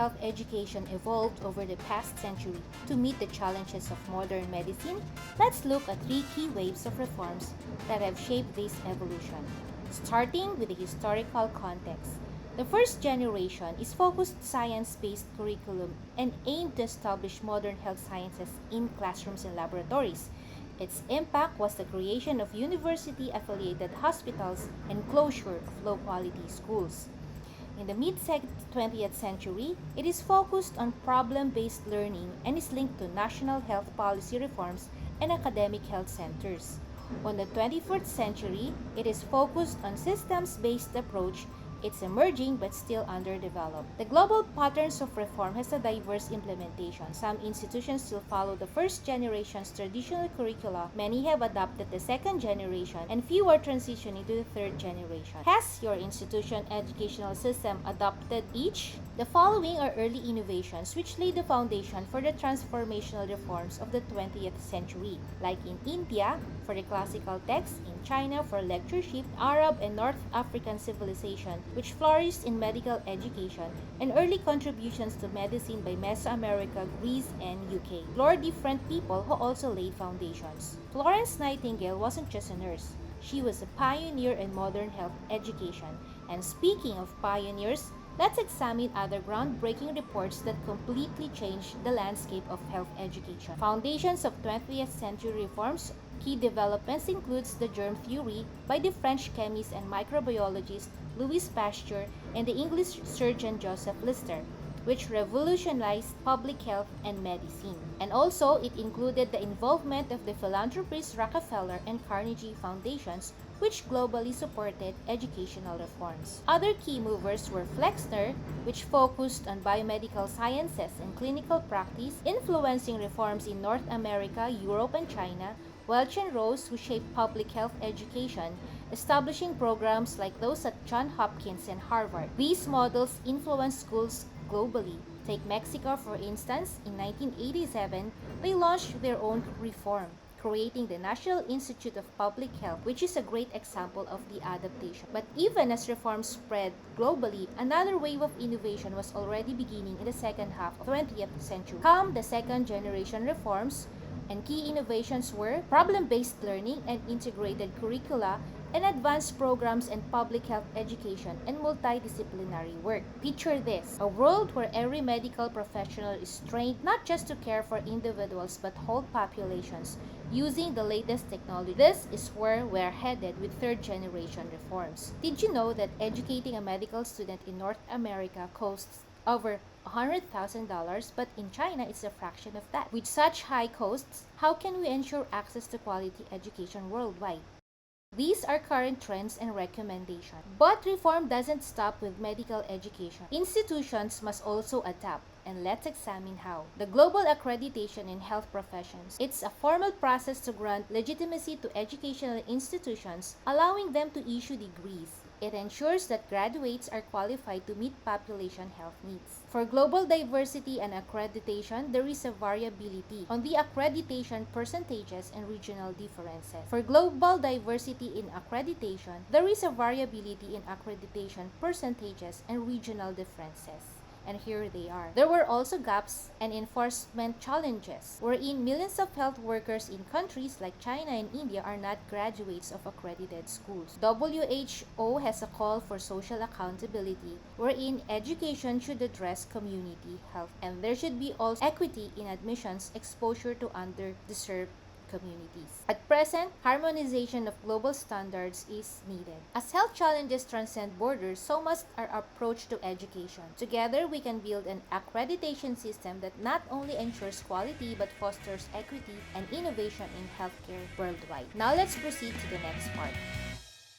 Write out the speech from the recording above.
health education evolved over the past century to meet the challenges of modern medicine, let's look at three key waves of reforms that have shaped this evolution. Starting with the historical context. The first generation is focused science-based curriculum and aimed to establish modern health sciences in classrooms and laboratories. Its impact was the creation of university-affiliated hospitals and closure of low-quality schools. In the mid-20th century, it is focused on problem-based learning and is linked to national health policy reforms and academic health centers. On the 21st century, it is focused on systems-based approach. It's emerging but still underdeveloped. The global patterns of reform has a diverse implementation. Some institutions still follow the first generation's traditional curricula, many have adopted the second generation, and few are transitioning to the third generation. Has your institution educational system adopted each? The following are early innovations which laid the foundation for the transformational reforms of the 20th century, like in India for the classical text, in China for lectureship, Arab and North African civilization, which flourished in medical education, and early contributions to medicine by Mesoamerica, Greece, and UK. Explore different people who also laid foundations. Florence Nightingale wasn't just a nurse. She was a pioneer in modern health education. And speaking of pioneers, let's examine other groundbreaking reports that completely changed the landscape of health education. Foundations of 20th century reforms. Key developments includes the germ theory by the French chemist and microbiologist Louis Pasteur and the English surgeon Joseph Lister, which revolutionized public health and medicine. And also, it included the involvement of the philanthropists Rockefeller and Carnegie Foundations, which globally supported educational reforms. Other key movers were Flexner, which focused on biomedical sciences and clinical practice, influencing reforms in North America, Europe, and China, Welch and Rose, who shaped public health education, establishing programs like those at Johns Hopkins and Harvard. These models influenced schools globally. Take Mexico, for instance. In 1987, they launched their own reform, creating the National Institute of Public Health, which is a great example of the adaptation. But even as reforms spread globally, another wave of innovation was already beginning in the second half of the 20th century. Come the second generation reforms, and key innovations were problem-based learning and integrated curricula, and advanced programs in public health education and multidisciplinary work. Picture this, a world where every medical professional is trained not just to care for individuals but whole populations using the latest technology. This is where we're headed with third generation reforms. Did you know that educating a medical student in North America costs over $100,000, but in China it's a fraction of that? With such high costs, how can we ensure access to quality education worldwide? These are current trends and recommendations. But reform doesn't stop with medical education. Institutions must also adapt, and let's examine how. The global accreditation in health professions. It's a formal process to grant legitimacy to educational institutions, allowing them to issue degrees. It ensures that graduates are qualified to meet population health needs. For global diversity and accreditation, there is a variability on the accreditation percentages and regional differences. For global diversity in accreditation, there is a variability in accreditation percentages and regional differences. And here they are. There were also gaps and enforcement challenges, wherein millions of health workers in countries like China and India are not graduates of accredited schools. WHO has a call for social accountability, wherein education should address community health, and there should be also equity in admissions, exposure to underserved communities. At present, harmonization of global standards is needed. As health challenges transcend borders, so must our approach to education. Together, we can build an accreditation system that not only ensures quality but fosters equity and innovation in healthcare worldwide. Now let's proceed to the next part.